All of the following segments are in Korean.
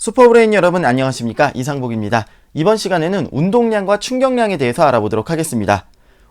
슈퍼브레인 여러분 안녕하십니까? 이상복입니다. 이번 시간에는 운동량과 충격량에 대해서 알아보도록 하겠습니다.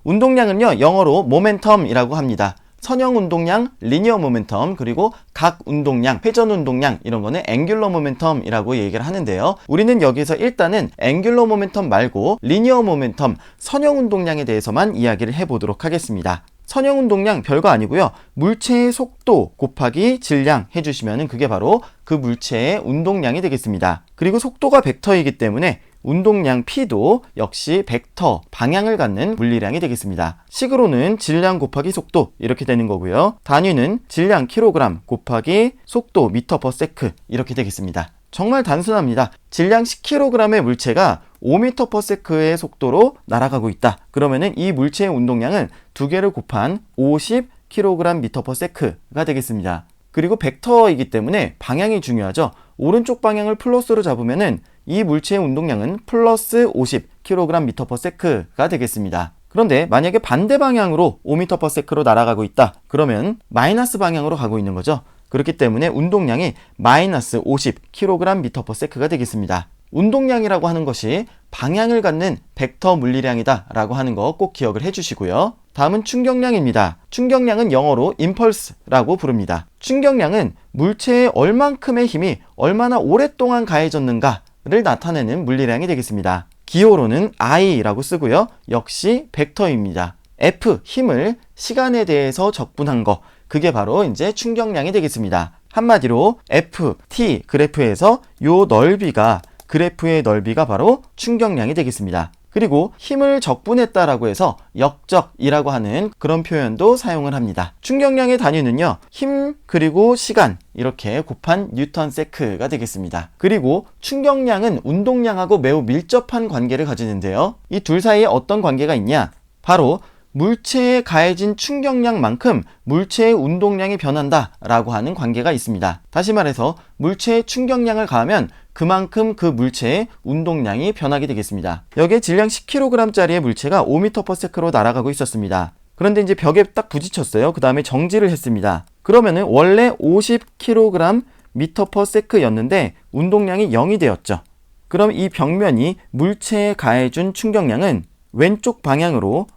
운동량은요, 영어로 모멘텀이라고 합니다. 선형 운동량, 리니어 모멘텀, 그리고 각 운동량, 회전 운동량, 이런 거는 앵귤러 모멘텀이라고 얘기를 하는데요. 우리는 여기서 일단은 앵귤러 모멘텀 말고 리니어 모멘텀, 선형 운동량에 대해서만 이야기를 해보도록 하겠습니다. 선형 운동량 별거 아니고요. 물체의 속도 곱하기 질량 해주시면 그게 바로 그 물체의 운동량이 되겠습니다. 그리고 속도가 벡터이기 때문에 운동량 P도 역시 벡터, 방향을 갖는 물리량이 되겠습니다. 식으로는 질량 곱하기 속도 이렇게 되는 거고요. 단위는 질량 kg 곱하기 속도 m/s 이렇게 되겠습니다. 정말 단순합니다. 질량 10kg의 물체가 5m/s의 속도로 날아가고 있다. 그러면은 이 물체의 운동량은 두 개를 곱한 50kg/m/s가 되겠습니다. 그리고 벡터이기 때문에 방향이 중요하죠. 오른쪽 방향을 플러스로 잡으면은 이 물체의 운동량은 플러스 50kg/m/s가 되겠습니다. 그런데 만약에 반대 방향으로 5m/s로 날아가고 있다. 그러면 마이너스 방향으로 가고 있는 거죠. 그렇기 때문에 운동량이 마이너스 50kg/m/s가 되겠습니다. 운동량이라고 하는 것이 방향을 갖는 벡터 물리량이다 라고 하는 거 꼭 기억을 해주시고요. 다음은 충격량입니다. 충격량은 영어로 impulse라고 부릅니다. 충격량은 물체에 얼만큼의 힘이 얼마나 오랫동안 가해졌는가를 나타내는 물리량이 되겠습니다. 기호로는 I라고 쓰고요. 역시 벡터입니다. F, 힘을 시간에 대해서 적분한 거, 그게 바로 이제 충격량이 되겠습니다. 한마디로 F, T 그래프에서 요 넓이가, 그래프의 넓이가 바로 충격량이 되겠습니다. 그리고 힘을 적분했다라고 해서 역적이라고 하는 그런 표현도 사용을 합니다. 충격량의 단위는요, 힘 그리고 시간 이렇게 곱한 뉴턴 세크가 되겠습니다. 그리고 충격량은 운동량하고 매우 밀접한 관계를 가지는데요. 이 둘 사이에 어떤 관계가 있냐? 바로 물체에 가해진 충격량만큼 물체의 운동량이 변한다 라고 하는 관계가 있습니다. 다시 말해서 물체의 충격량을 가하면 그만큼 그 물체의 운동량이 변하게 되겠습니다. 여기에 질량 10kg짜리의 물체가 5m/s로 날아가고 있었습니다. 그런데 이제 벽에 딱 부딪혔어요. 그 다음에 정지를 했습니다. 그러면은 원래 50kg/m/s였는데 운동량이 0이 되었죠. 그럼 이 벽면이 물체에 가해준 충격량은 왼쪽 방향으로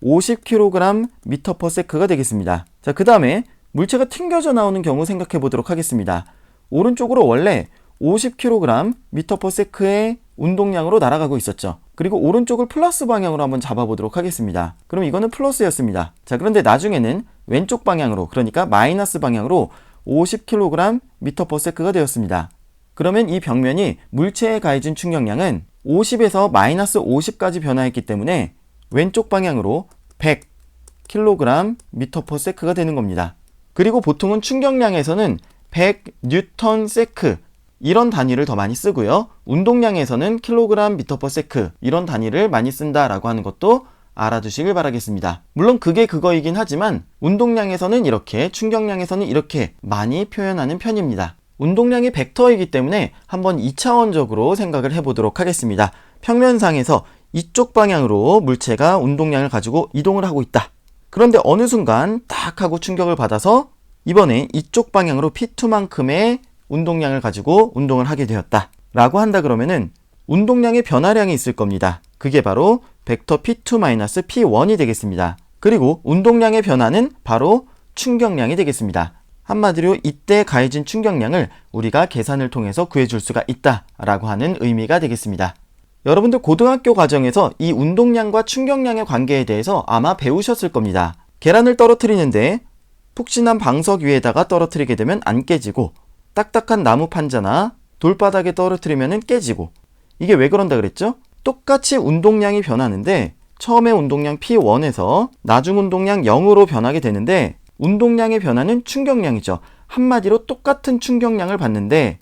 50kg/m/s가 되겠습니다. 자, 그 다음에 물체가 튕겨져 나오는 경우 생각해 보도록 하겠습니다. 오른쪽으로 원래 50kg/m/s의 운동량으로 날아가고 있었죠. 그리고 오른쪽을 플러스 방향으로 한번 잡아보도록 하겠습니다. 그럼 이거는 플러스였습니다. 자, 그런데 나중에는 왼쪽 방향으로, 그러니까 마이너스 방향으로 50kg/m/s가 되었습니다. 그러면 이 벽면이 물체에 가해진 충격량은 50에서 마이너스 50까지 변화했기 때문에 왼쪽 방향으로 100kg/m/s가 되는 겁니다. 그리고 보통은 충격량에서는 100Nm 이런 단위를 더 많이 쓰고요. 운동량에서는 kg/m/s 이런 단위를 많이 쓴다라고 하는 것도 알아두시길 바라겠습니다. 물론 그게 그거이긴 하지만 운동량에서는 이렇게, 충격량에서는 이렇게 많이 표현하는 편입니다. 운동량이 벡터이기 때문에 한번 2차원적으로 생각을 해보도록 하겠습니다. 평면상에서 이쪽 방향으로 물체가 운동량을 가지고 이동을 하고 있다. 그런데 어느 순간 딱 하고 충격을 받아서 이번에 이쪽 방향으로 P2만큼의 운동량을 가지고 운동을 하게 되었다 라고 한다. 그러면은 운동량의 변화량이 있을 겁니다. 그게 바로 벡터 P2-P1이 되겠습니다. 그리고 운동량의 변화는 바로 충격량이 되겠습니다. 한마디로 이때 가해진 충격량을 우리가 계산을 통해서 구해줄 수가 있다 라고 하는 의미가 되겠습니다. 여러분들 고등학교 과정에서 이 운동량과 충격량의 관계에 대해서 아마 배우셨을 겁니다. 계란을 떨어뜨리는데 푹신한 방석 위에다가 떨어뜨리게 되면 안 깨지고, 딱딱한 나무 판자나 돌바닥에 떨어뜨리면 깨지고, 이게 왜 그런다 그랬죠? 똑같이 운동량이 변하는데 처음에 운동량 P1에서 나중 운동량 0으로 변하게 되는데 운동량의 변화는 충격량이죠. 한마디로 똑같은 충격량을 받는데,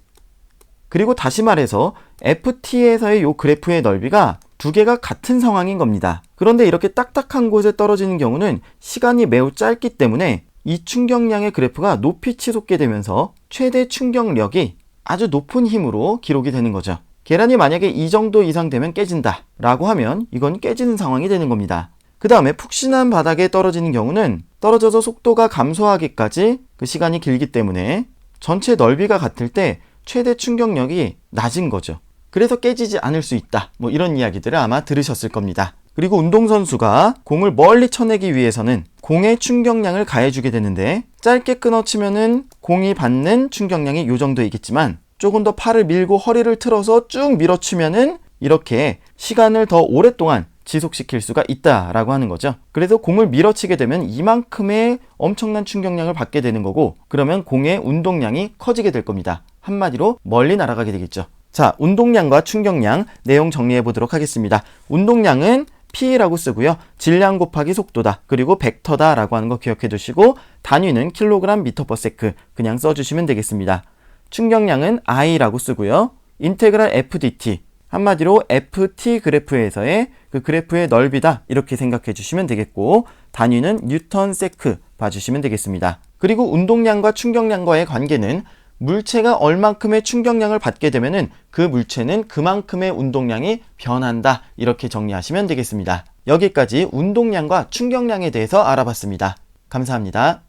그리고 다시 말해서 FT에서의 이 그래프의 넓이가 두 개가 같은 상황인 겁니다. 그런데 이렇게 딱딱한 곳에 떨어지는 경우는 시간이 매우 짧기 때문에 이 충격량의 그래프가 높이 치솟게 되면서 최대 충격력이 아주 높은 힘으로 기록이 되는 거죠. 계란이 만약에 이 정도 이상 되면 깨진다 라고 하면 이건 깨지는 상황이 되는 겁니다. 그 다음에 푹신한 바닥에 떨어지는 경우는 떨어져서 속도가 감소하기까지 그 시간이 길기 때문에 전체 넓이가 같을 때 최대 충격력이 낮은 거죠. 그래서 깨지지 않을 수 있다. 뭐 이런 이야기들을 아마 들으셨을 겁니다. 그리고 운동선수가 공을 멀리 쳐내기 위해서는 공의 충격량을 가해주게 되는데, 짧게 끊어치면은 공이 받는 충격량이 요 정도이겠지만 조금 더 팔을 밀고 허리를 틀어서 쭉 밀어치면은 이렇게 시간을 더 오랫동안 지속시킬 수가 있다라고 하는 거죠. 그래서 공을 밀어치게 되면 이만큼의 엄청난 충격량을 받게 되는 거고, 그러면 공의 운동량이 커지게 될 겁니다. 한마디로 멀리 날아가게 되겠죠. 자, 운동량과 충격량 내용 정리해 보도록 하겠습니다. 운동량은 P라고 쓰고요. 질량 곱하기 속도다. 그리고 벡터다 라고 하는 거 기억해 두시고, 단위는 킬로그램 미터 퍼 세크 그냥 써주시면 되겠습니다. 충격량은 I라고 쓰고요. 인테그랄 FDT, 한마디로 FT 그래프에서의 그 그래프의 넓이다 이렇게 생각해 주시면 되겠고, 단위는 뉴턴 세크 봐주시면 되겠습니다. 그리고 운동량과 충격량과의 관계는 물체가 얼만큼의 충격량을 받게 되면은 그 물체는 그만큼의 운동량이 변한다 이렇게 정리하시면 되겠습니다. 여기까지 운동량과 충격량에 대해서 알아봤습니다. 감사합니다.